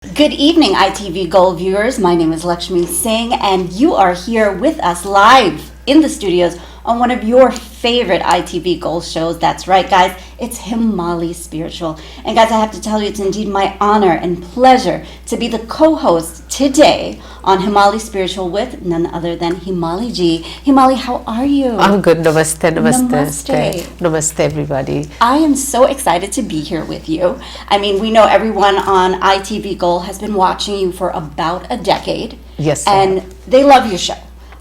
Good evening, ITV Gold viewers. My name is Lakshmi Singh, and you are here with us live in the studios on one of your favorite ITV Gold shows. That's right, guys. It's Himali Spiritual. And guys, I have to tell you, it's indeed my honor and pleasure to be the co-host today on Himali Spiritual with none other than Himali ji. Himali, how are you? I'm good. Namaste, namaste. Namaste. Namaste, everybody. I am so excited to be here with you. I mean, we know everyone on ITV Gold has been watching you for about a decade. Yes, and they love your show.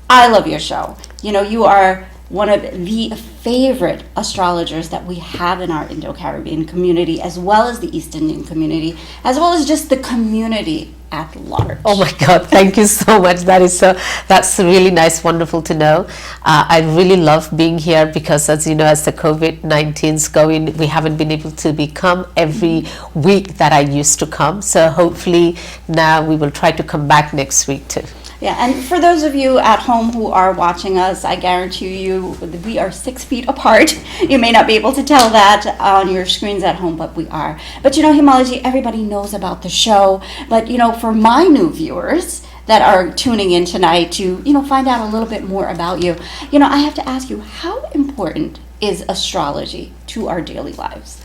I love your show. You know, you are one of the favorite astrologers that we have in our Indo-Caribbean community, as well as the East Indian community, as well as just the community at large. Oh my God! Thank you so much. That's really nice, wonderful to know. I really love being here because, as you know, as the COVID-19's going, we haven't been able to come every week that I used to come. So hopefully now we will try to come back next week too. Yeah, and for those of you at home who are watching us, I guarantee you we are 6 feet apart. You may not be able to tell that on your screens at home, but we are. But you know, Himalaji, everybody knows about the show. But you know, for my new viewers that are tuning in tonight to, you know, find out a little bit more about you, you know, I have to ask you, how important is astrology to our daily lives?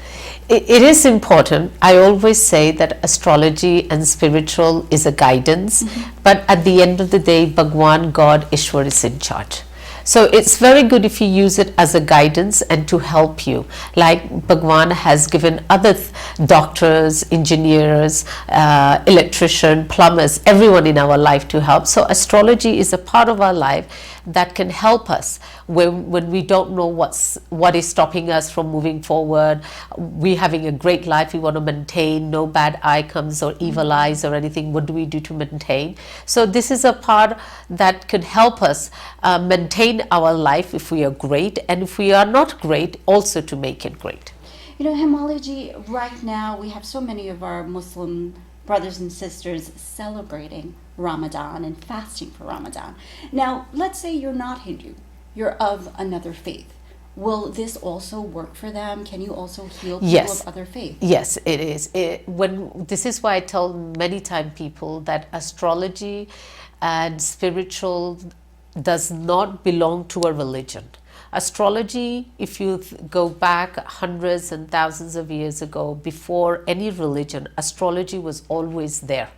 It is important. I always say that astrology and spiritual is a guidance, but at the end of the day, Bhagwan, God, Ishwar is in charge. So it's very good if you use it as a guidance and to help you. Like Bhagwan has given other doctors, engineers, electrician, plumbers, everyone in our life to help. So astrology is a part of our life that can help us when we don't know what is stopping us from moving forward. We having a great life, we want to maintain, no bad eye comes or evil eyes or anything. What do we do to maintain? So this is a part that could help us maintain our life if we are great, and if we are not great, also to make it great. You know, Himalaji, right now we have so many of our Muslim brothers and sisters celebrating Ramadan and fasting for Ramadan. Now, let's say you're not Hindu, you're of another faith. Will this also work for them? Can you also heal people of other faiths? Yes, it is. This is why I tell many times people that astrology and spiritual does not belong to a religion. Astrology, if you go back hundreds and thousands of years ago, before any religion, astrology was always there.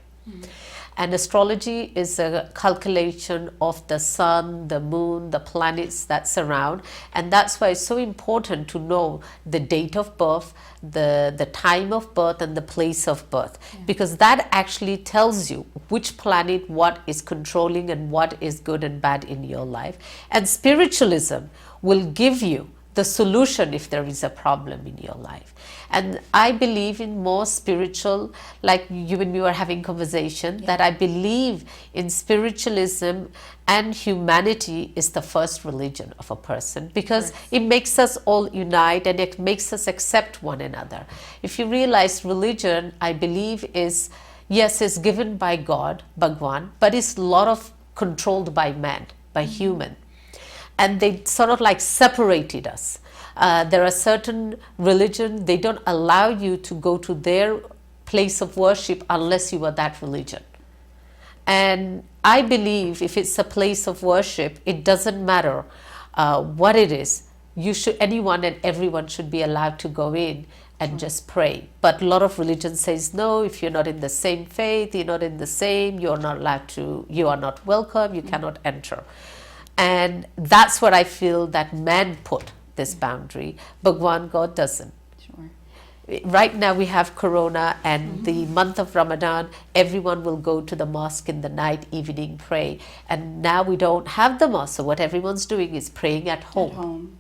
And astrology is a calculation of the sun, the moon, the planets that surround. And that's why it's so important to know the date of birth, the time of birth, and the place of birth. Because that actually tells you which planet, what is controlling and what is good and bad in your life. And spiritualism will give you the solution if there is a problem in your life. And I believe in more spiritual, like you and me were having conversation, that I believe in spiritualism, and humanity is the first religion of a person, because it makes us all unite and it makes us accept one another. If you realize religion, I believe is, yes, is given by God, Bhagwan, but it's a lot of controlled by man, by human. And they sort of like separated us. There are certain religions, they don't allow you to go to their place of worship unless you are that religion. And I believe if it's a place of worship, it doesn't matter what it is. Anyone and everyone should be allowed to go in and just pray. But a lot of religion says, no, if you're not in the same faith, you're not in the same, you're not allowed to, you are not welcome, you cannot enter. And that's what I feel that man put this boundary. Bhagwan, God doesn't. Sure. Right now we have Corona, and the month of Ramadan, everyone will go to the mosque in the night, evening, pray. And now we don't have the mosque, so what everyone's doing is praying at home.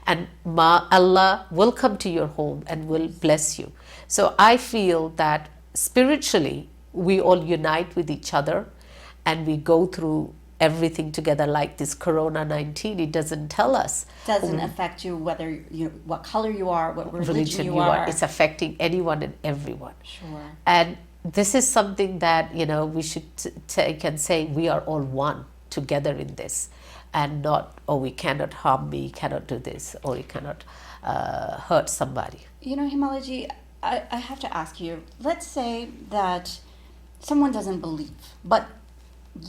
And Allah will come to your home and will bless you. So I feel that spiritually, we all unite with each other and we go through everything together. Like this Corona-19, it doesn't tell us. Doesn't affect you whether what color you are, what religion you are. It's affecting anyone and everyone. Sure. And this is something that, you know, we should take and say we are all one together in this, and not, oh, we cannot harm me, cannot do this, or you cannot hurt somebody. You know, Himalaji, I have to ask you, let's say that someone doesn't believe, but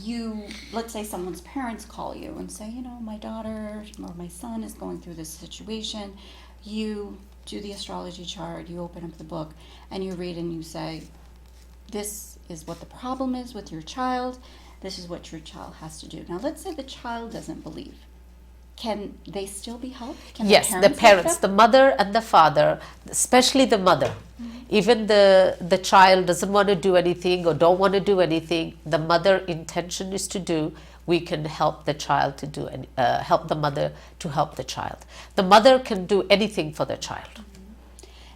you, let's say someone's parents call you and say, my daughter or my son is going through this situation. You do the astrology chart, you open up the book, and you read and you say, this is what the problem is with your child. This is what your child has to do. Now, let's say the child doesn't believe. Can they still be helped? Can Yes, the parents, the mother and the father, especially the mother. Even the child doesn't want to do anything or don't want to do anything, the mother intention is to do, we can help the child to do, help the mother to help the child. The mother can do anything for the child.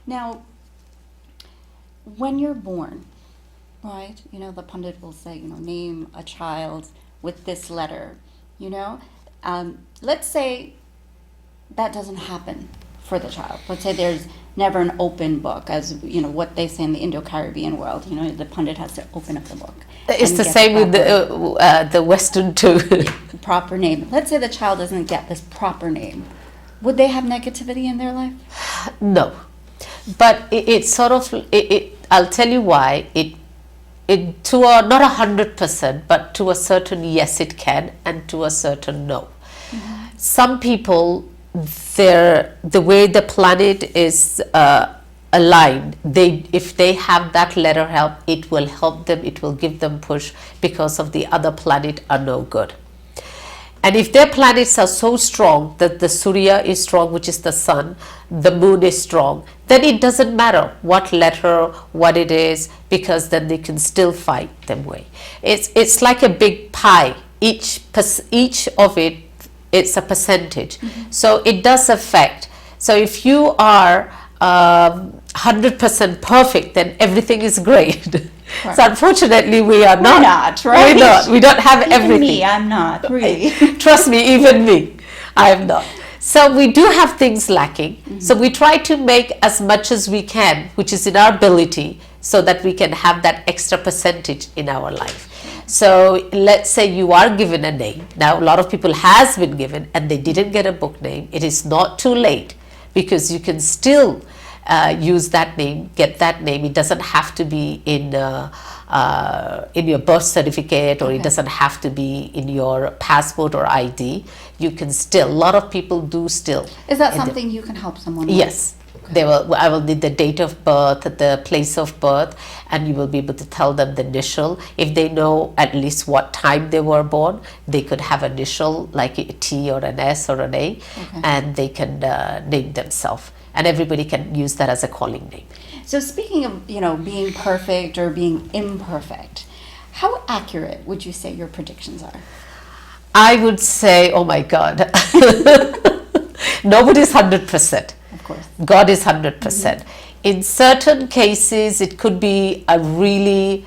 Now, when you're born, right, the pundit will say, name a child with this letter, let's say that doesn't happen for the child. Let's say there's never an open book, as what they say in the Indo-Caribbean world. The pundit has to open up the book. It's the same with the Western too. Proper name. Let's say the child doesn't get this proper name. Would they have negativity in their life? No, but it's sort of. I'll tell you why. Not 100%, but to a certain yes it can, and to a certain no. Some people, the way the planet is aligned, if they have that letter help, it will help them, it will give them push, because of the other planet are no good. And if their planets are so strong that the Surya is strong, which is the sun, the moon is strong, then it doesn't matter what letter, what it is, because then they can still fight their way. It's like a big pie. Each of it, it's a percentage. So it does affect. So if you are 100% perfect, then everything is great. Right. So unfortunately, we are not. We're not, right? We're not. We don't have even everything. Me, I'm not, really. Trust me, even me, I am not. So we do have things lacking. So we try to make as much as we can, which is in our ability, so that we can have that extra percentage in our life. So let's say you are given a name. Now, a lot of people has been given and they didn't get a book name. It is not too late, because you can still use that name, get that name. It doesn't have to be in your birth certificate, or it doesn't have to be in your passport or ID. You can still, a lot of people do still. Is that something you can help someone with? Yes. I will need the date of birth, the place of birth, and you will be able to tell them the initial. If they know at least what time they were born, they could have initial like a T or an S or an A, and they can name themselves. And everybody can use that as a calling name. So speaking of, being perfect or being imperfect, how accurate would you say your predictions are? I would say, oh my God, nobody's 100%. Of course. God is 100%. In certain cases, it could be a really,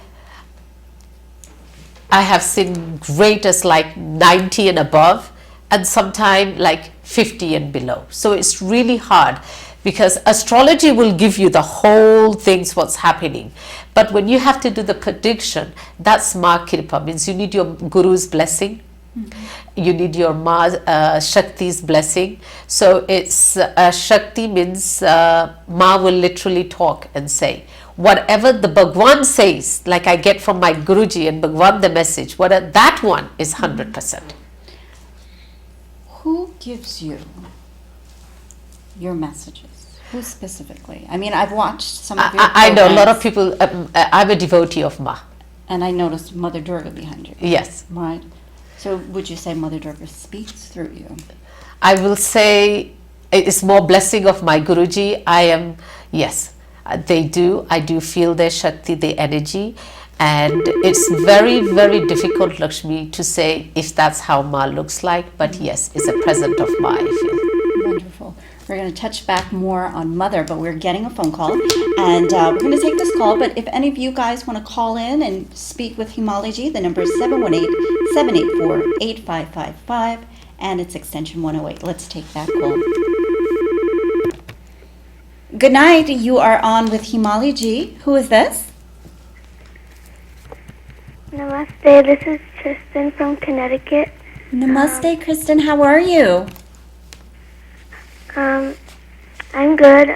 I have seen great as like 90 and above, and sometimes like 50 and below. So it's really hard, because astrology will give you the whole things what's happening, but when you have to do the prediction, that's Ma Kripa, means you need your Guru's blessing, you need your Shakti's blessing. So it's Shakti means Ma will literally talk and say whatever the Bhagwan says, like I get from my Guruji and Bhagwan the message, that one is 100%. Who gives you your messages? Who specifically? I mean, I've watched some of your I know a lot of people. I'm a devotee of Ma. And I noticed Mother Durga behind you. Yes. Right. So would you say Mother Durga speaks through you? I will say it's more blessing of my Guruji. Yes, they do. I do feel their Shakti, their energy. And it's very, very difficult, Lakshmi, to say if that's how Ma looks like. But yes, it's a present of Ma, I feel. Wonderful. We're going to touch back more on Mother, but we're getting a phone call. And we're going to take this call. But if any of you guys want to call in and speak with Himali, the number is 718-784-8555. And it's extension 108. Let's take that call. Good night. You are on with Himali. Who is this? Namaste. This is Tristan from Connecticut. Namaste, Kristen. How are you? I'm good.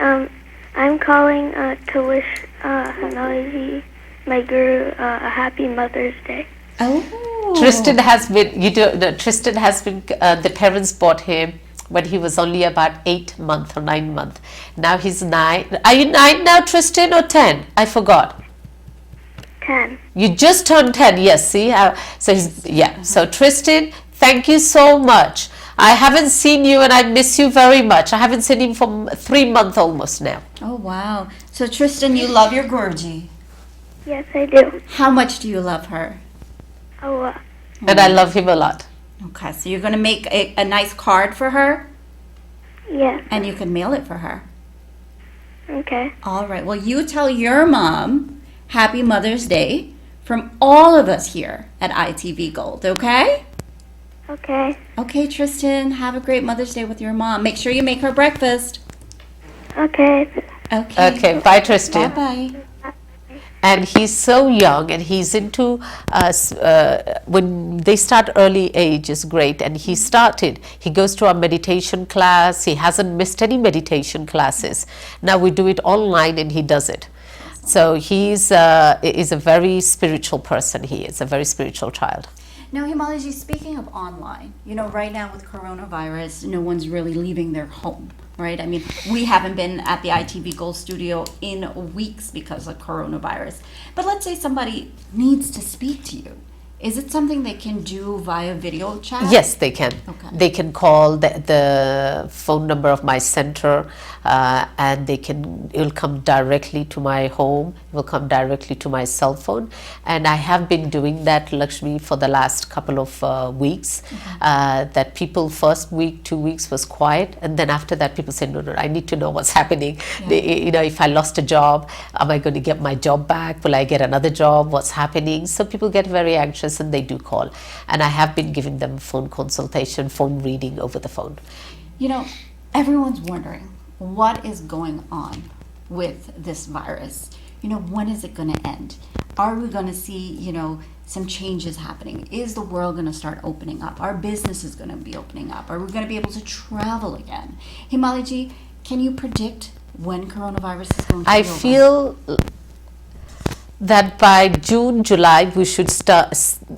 I'm calling to wish Himali my guru a happy Mother's Day. Oh. Tristan has been, Tristan has been, the parents bought him when he was only about 8 months or 9 months. Now he's 9. Are you 9 now, Tristan, or 10? I forgot. 10. You just turned 10, yes, see? So he's, yeah. So Tristan, thank you so much. I haven't seen you and I miss you very much. I haven't seen him for 3 months almost now. Oh, wow. So, Tristan, you love your Guruji. Yes, I do. How much do you love her? A lot. And I love him a lot. Okay, so you're going to make a nice card for her, Yes. and you can mail it for her. Okay. All right. Well, you tell your mom Happy Mother's Day from all of us here at ITV Gold, okay? Okay. Okay, Tristan, have a great Mother's Day with your mom. Make sure you make her breakfast. Okay. Okay. Okay, bye, Tristan. Bye-bye. And he's so young and he's into when they start early age is great, and he goes to our meditation class. He hasn't missed any meditation classes. Now we do it online and he does it. So he's is a very spiritual person. He is a very spiritual child. Now, Himali, speaking of online, right now with coronavirus, no one's really leaving their home, right? I mean, we haven't been at the ITV Gold studio in weeks because of coronavirus. But let's say somebody needs to speak to you. Is it something they can do via video chat? Yes, they can. Okay. They can call the phone number of my center, and it will come directly to my home. It will come directly to my cell phone, and I have been doing that, Lakshmi, for the last couple of weeks. That people first week, 2 weeks was quiet, and then after that people say, no, I need to know what's happening. Yeah. If I lost a job, am I going to get my job back? Will I get another job? What's happening? So people get very anxious and they do call, and I have been giving them phone consultation, phone reading over the phone. Everyone's wondering what is going on with this virus. When is it going to end? Are we going to see, some changes happening? Is the world going to start opening up? Our business is going to be opening up. Are we going to be able to travel again? Himali, can you predict when coronavirus is going to be over? I feel that by June, July,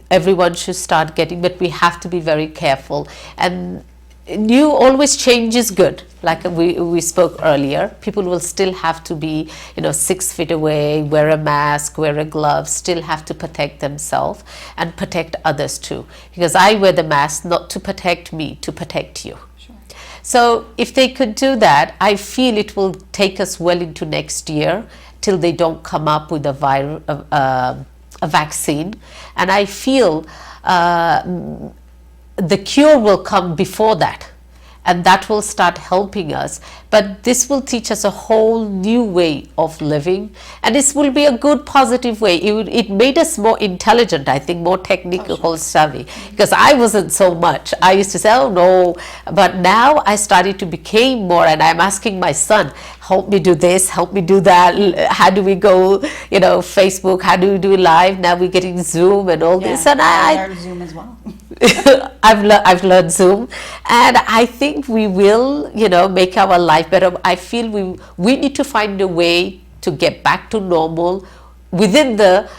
everyone should start getting, but we have to be very careful. And new always change is good. Like we spoke earlier, people will still have to be 6 feet away, wear a mask, wear a glove, still have to protect themselves and protect others too. Because I wear the mask not to protect me, to protect you. Sure. So if they could do that, I feel it will take us well into next year till they don't come up with a vaccine. And I feel the cure will come before that, and that will start helping us. But this will teach us a whole new way of living, and this will be a good positive way. It made us more intelligent, I think, more technical savvy, because I wasn't so much. I used to say, oh no, but now I started to become more, and I'm asking my son, help me do this, help me do that, how do we go, Facebook, how do we do live? Now we're getting Zoom and all this, and I learned Zoom as well. I've learned Zoom, and I think we will, make our life better. I feel we need to find a way to get back to normal within the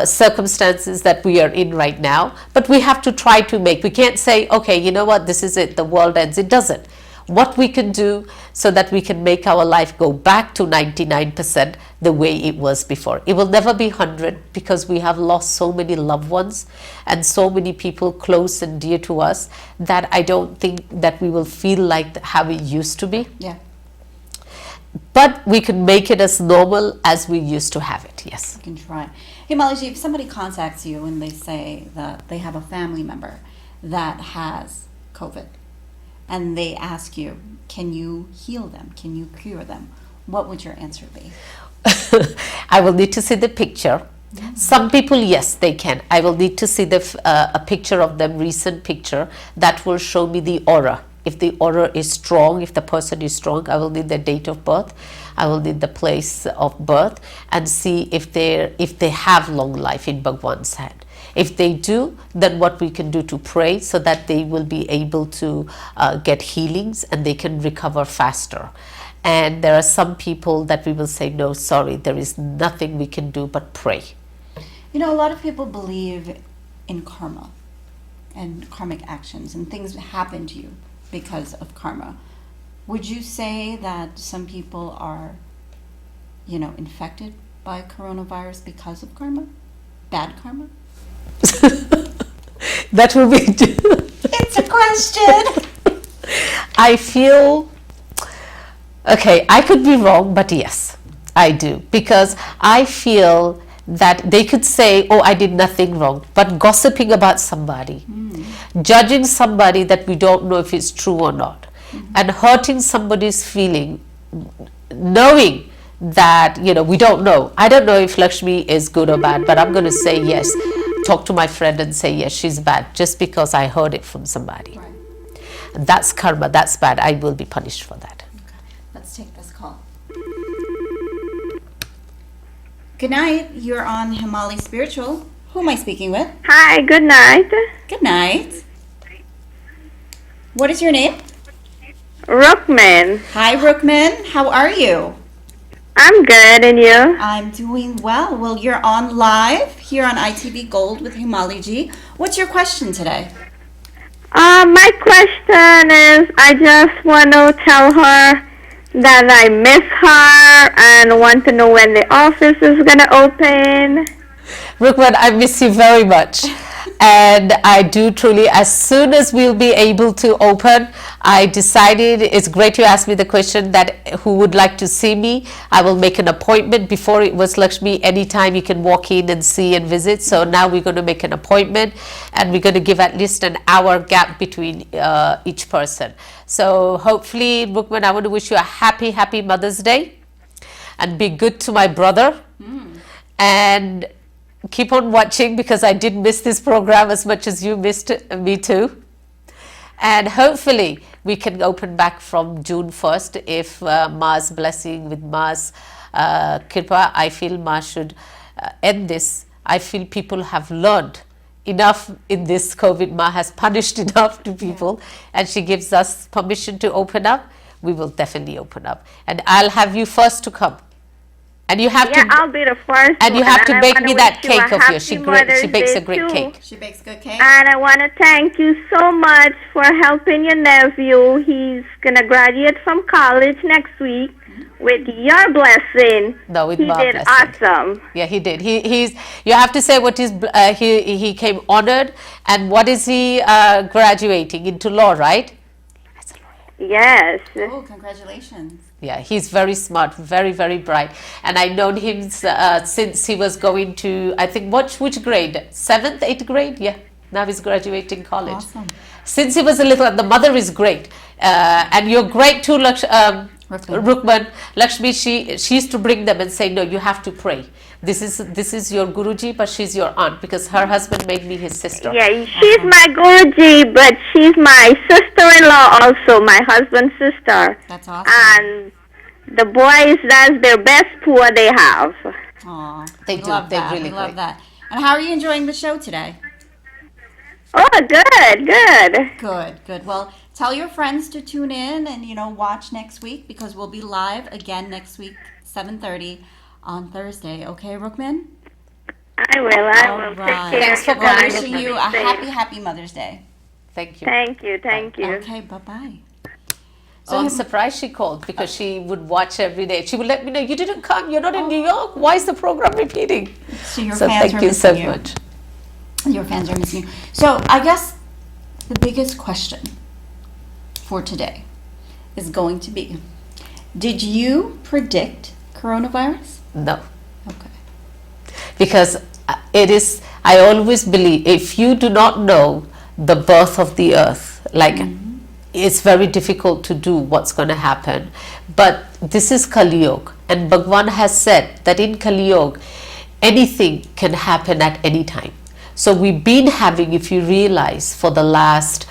circumstances that we are in right now. But we have to try to we can't say, okay, you know what, this is it, the world ends. It doesn't. What we can do so that we can make our life go back to 99% the way it was before. It will never be 100 because we have lost so many loved ones and so many people close and dear to us that I don't think that we will feel like how it used to be. Yeah. But we can make it as normal as we used to have it, yes. You can try. Himali, if somebody contacts you and they say that they have a family member that has COVID, and they ask you, can you heal them? Can you cure them? What would your answer be? I will need to see the picture. Some people, yes, they can. I will need to see a picture of them, recent picture, that will show me the aura. If the aura is strong, if the person is strong, I will need the date of birth. I will need the place of birth and see if they have long life in Bhagwan's hand. If they do, then what we can do to pray so that they will be able to get healings and they can recover faster. And there are some people that we will say, no, sorry, there is nothing we can do but pray. You know, a lot of people believe in karma and karmic actions and things that happen to you because of karma. Would you say that some people are, infected by coronavirus because of karma? Bad karma? That will be... It's a question! I feel... Okay, I could be wrong, but yes, I do. Because I feel that they could say, oh, I did nothing wrong, but gossiping about somebody, judging somebody that we don't know if it's true or not, and hurting somebody's feeling, knowing that, we don't know. I don't know if Lakshmi is good or bad, but I'm going to say yes. Talk to my friend and say, yes, she's bad, just because I heard it from somebody. Right. That's karma, that's bad. I will be punished for that. Okay. Let's take this call. Good night. You're on Himali Spiritual. Who am I speaking with? Hi, good night. Good night. What is your name? Rookman. Hi, Rookman. How are you? I'm good, and you? I'm doing well. Well, you're on live here on ITV Gold with Himali Ji. What's your question today? My question is, I just want to tell her that I miss her and want to know when the office is going to open. Rookman, I miss you very much. And I do truly, as soon as we'll be able to open, I decided, it's great you asked me the question, that who would like to see me, I will make an appointment. Before it was Lakshmi, anytime you can walk in and see and visit. So now we're going to make an appointment, and we're going to give at least an hour gap between each person. So hopefully, Rookman, I want to wish you a happy, happy Mother's Day, and be good to my brother. And keep on watching, because I did miss this program as much as you missed me too. And hopefully we can open back from June 1st if Ma's blessing, with Ma's Kripa. I feel Ma should end this. I feel people have learned enough in this COVID. Ma has punished enough to people, and she gives us permission to open up. We will definitely open up, and I'll have you first to come. And you have to, I'll be the first. and you one, have to and I bake wanna me that wish you cake a of yours. She happy Mother's bakes a Day, great too. cake. She bakes good cake. And I want to thank you so much for helping your nephew. He's going to graduate from college next week with your blessing. No, with he my did blessing. awesome. Yeah, he did. He's. You have to say what is. He came honored, and what is he graduating into law, right? Yes. Oh, congratulations. Yeah, he's very smart, very, very bright. And I've known him since he was going to, I think, which grade? 7th, 8th grade? Yeah, now he's graduating college. Awesome. Since he was a little, the mother is great. And you're great too, Rookman. Lakshmi, she used to bring them and say, no, you have to pray. This is your Guruji, but she's your aunt, because her husband made me his sister. Yeah, she's my Guruji, but she's my sister-in-law also, my husband's sister. That's awesome. And the boys, that's their best poor they have. Aw, They we do. love They're that. really we love great. that. And how are you enjoying the show today? Oh, good, good. Good, good. Well, tell your friends to tune in and, watch next week, because we'll be live again next week, 7:30 on Thursday. Okay, Rookman? I will. All Take right. care. Thanks for We're calling, wishing you a Safe. happy Mother's Day. Thank you. Thank you. Okay, bye-bye. So I'm surprised she called, because she would watch every day. She would let me know, you didn't come, you're not in New York. Why is the program repeating? So your So fans thank are you so missing you. much. Your fans are missing you. So I guess the biggest question for today is going to be, did you predict coronavirus? No, Okay. because it is, I always believe, if you do not know the birth of the earth, like it's very difficult to do what's going to happen. But this is Kali Yuga, and Bhagwan has said that in Kali Yuga, anything can happen at any time. So we've been having, if you realize, for the last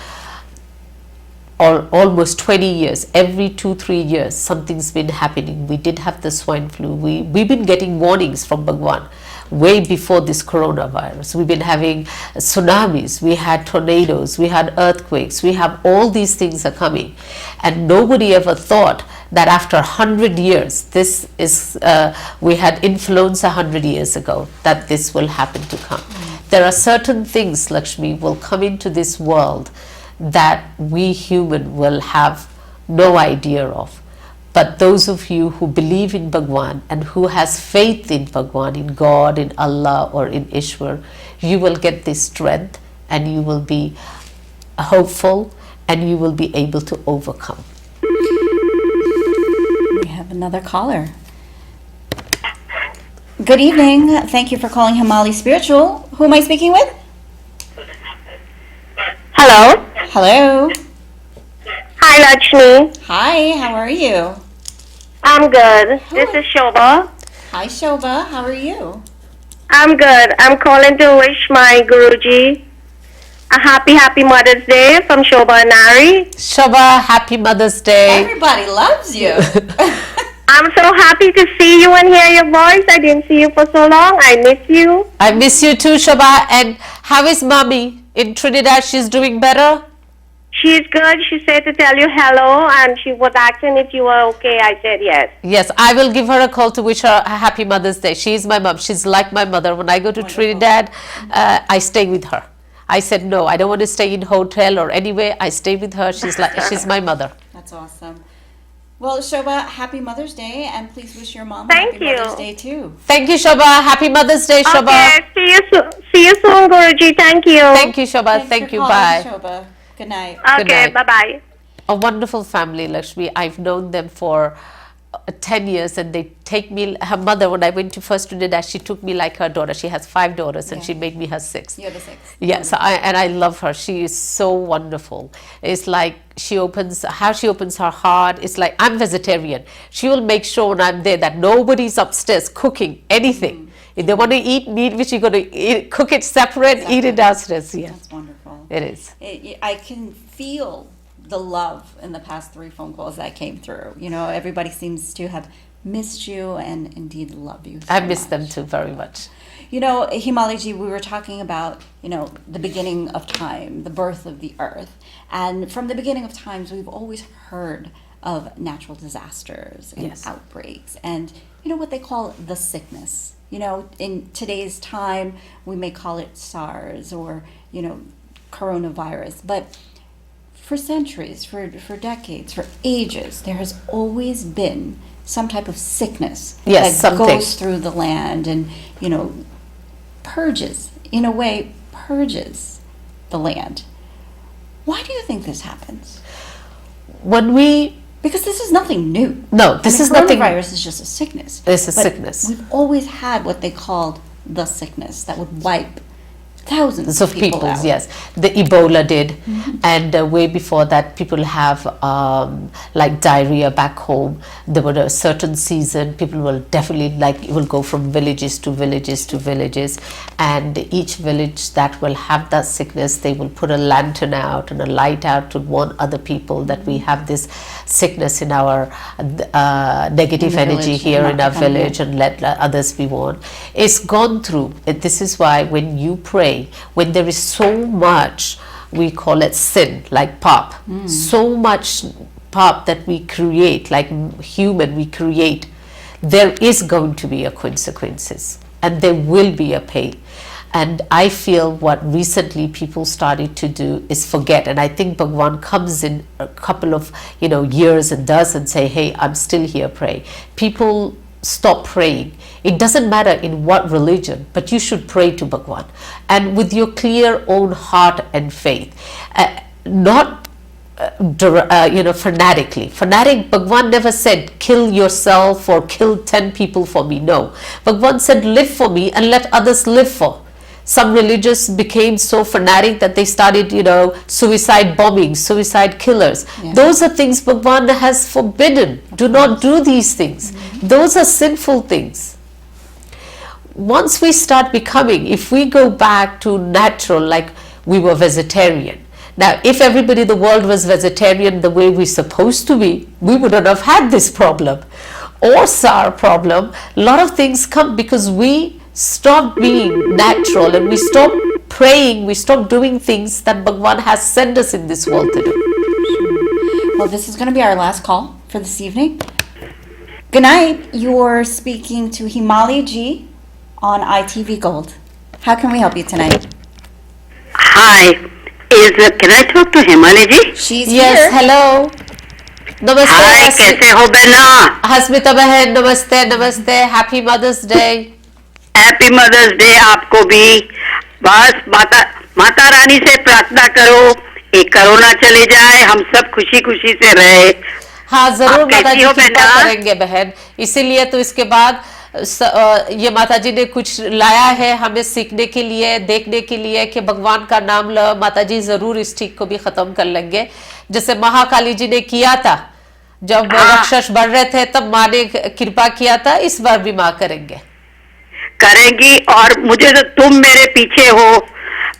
or almost 20 years, every 2-3 years, something's been happening. We did have the swine flu. We've been getting warnings from Bhagwan. way before this coronavirus. We've been having tsunamis, we had tornadoes, we had earthquakes, we have all these things are coming. And nobody ever thought that after 100 years, this is, we had influenza 100 years ago, that this will happen to come. There are certain things, Lakshmi, will come into this world that we human will have no idea of. But those of you who believe in Bhagwan and who has faith in Bhagwan, in God, in Allah or in Ishwar, you will get this strength and you will be hopeful and you will be able to overcome. We have another caller. Good evening. Thank you for calling Himali Spiritual. Who am I speaking with? Hello. Hello. Hi, Lakshmi. Hi, how are you? I'm good. This is Shobha. Hi, Shobha. How are you? I'm good. I'm calling to wish my Guruji a happy Mother's Day from Shobha and Nari. Shobha, happy Mother's Day. Everybody loves you. I'm so happy to see you and hear your voice. I didn't see you for so long. I miss you. I miss you too, Shobha. And how is Mommy in Trinidad? She's doing better? She's good. She said to tell you hello, and she was asking if you were okay. I said yes. Yes, I will give her a call to wish her a happy Mother's Day. She is my mom. She's like my mother. When I go to Trinidad, I stay with her. I said, no, I don't want to stay in hotel or anywhere. I stay with her. She's my mother. That's awesome. Well, Shobha, happy Mother's Day, and please wish your mom Thank happy you. Mother's Day too. Thank you, Shobha. Happy Mother's Day, Shobha. Okay, see you soon, Guruji. Thank you. Thank you, Shobha. Thanks Thank for you. calling, Bye. Shobha. Good night. Good Okay, night. bye-bye. A wonderful family, Lakshmi. I've known them for 10 years and they take me, her mother, when I went to first Trinidad, she took me like her daughter. She has 5 daughters and Yeah. she made me her 6th. You're the 6th. Yes, I love her. She is so wonderful. It's like how she opens her heart. It's like, I'm vegetarian. She will make sure when I'm there that nobody's upstairs cooking anything. If they want to eat meat, which you're going to cook it separate, eat it downstairs. Yes, That's wonderful. it is. I can feel the love in the past 3 phone calls that came through. You know, everybody seems to have missed you and indeed love you. I so miss them much. too very much. You know, Himaliji, we were talking about, you know, the beginning of time, the birth of the earth. And from the beginning of times, we've always heard of natural disasters and Yes. outbreaks and, you know, what they call the sickness. You know, in today's time, we may call it SARS or, you know, coronavirus. But for centuries, for decades, for ages, there has always been some type of sickness Yes, that something. goes through the land and, you know, purges, in a way, purges the land. Why do you think this happens? Because this is nothing new. No, this is nothing. Coronavirus is just a sickness. It's a But sickness. We've always had what they called the sickness that would wipe thousands of people, out. yes. The Ebola did, and way before that, people have like diarrhea back home. There were a certain season, people will definitely will go from villages to villages to villages, and each village that will have that sickness, they will put a lantern out and a light out to warn other people that we have this sickness in our negative In the energy village, here and in not our to come here. village, and let others be warned. It's gone through. This is why when you pray, when there is so much, we call it sin, like pop, so much pop that we create, like human we create, there is going to be a consequences and there will be a pain. And I feel what recently people started to do is forget. And I think Bhagwan comes in a couple of years and does and say, hey, I'm still here, pray. People stop praying. It doesn't matter in what religion, but you should pray to Bhagwan. And with your clear own heart and faith. Not fanatically. Fanatic, Bhagwan never said kill yourself or kill 10 people for me. No. Bhagwan said live for me and let others live for. Some religious became so fanatic that they started, suicide bombing, suicide killers. Yeah. Those are things Bhagwan has forbidden. Do not do these things. Those are sinful things. Once we start becoming, if we go back to natural, like we were vegetarian. Now, if everybody in the world was vegetarian the way we're supposed to be, we wouldn't have had this problem or SAR problem. A lot of things come because we stop being natural and we stop praying, we stop doing things that Bhagwan has sent us in this world to do. Well, this is going to be our last call for this evening. Good night. You're speaking to Himali G on ITV Gold. How can we help you tonight? Hi, can I talk to Himali ji? She's Yes, here. hello. Namaste. Hi, कैसे हो बहना? Hasmita Bahan, namaste, namaste. Happy Mother's Day. Happy mother's day आपको भी. बस माता रानी से प्रार्थना करो ये कोरोना चले जाए, हम सब खुशी खुशी से रहे. हाँ जरूर आप माता कैसी जी हो कृपा बेटा? करेंगे बहन. इसीलिए तो इसके बाद ये माता जी ने कुछ लाया है हमें सीखने के लिए, देखने के लिए कि भगवान का नाम लो. माता जी जरूर इस ठीक को भी खत्म कर लेंगे जैसे महाकाली जी ने किया था. जब राक्षस बढ़ रहे थे तब माँ ने कृपा किया था, इस बार भी माँ करेंगे. करेंगी. और मुझे तो तुम मेरे पीछे हो,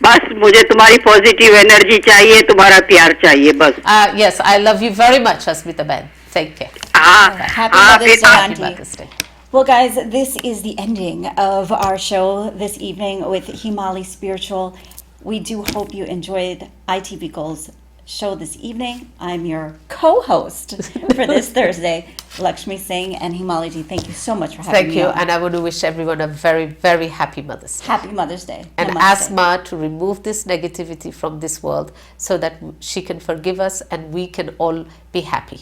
बस मुझे तुम्हारी पॉजिटिव एनर्जी चाहिए, तुम्हारा प्यार चाहिए बस. Yes, I love you very much, Asmita Ben. Take care. हाँ Happy हाँ Mother's फिर Day, Happy Auntie. Mother's Day. Well, guys, this is the ending of our show this evening with Himali Spiritual. We do hope you enjoyed ITV Gold's show this evening. I'm your co-host for this Thursday, Lakshmi Singh and Himali ji. Thank you so much for having Thank me you, on. and I want to wish everyone a very, very happy Mother's Day. Happy Mother's Day. And Namaste. ask Ma to remove this negativity from this world so that she can forgive us and we can all be happy.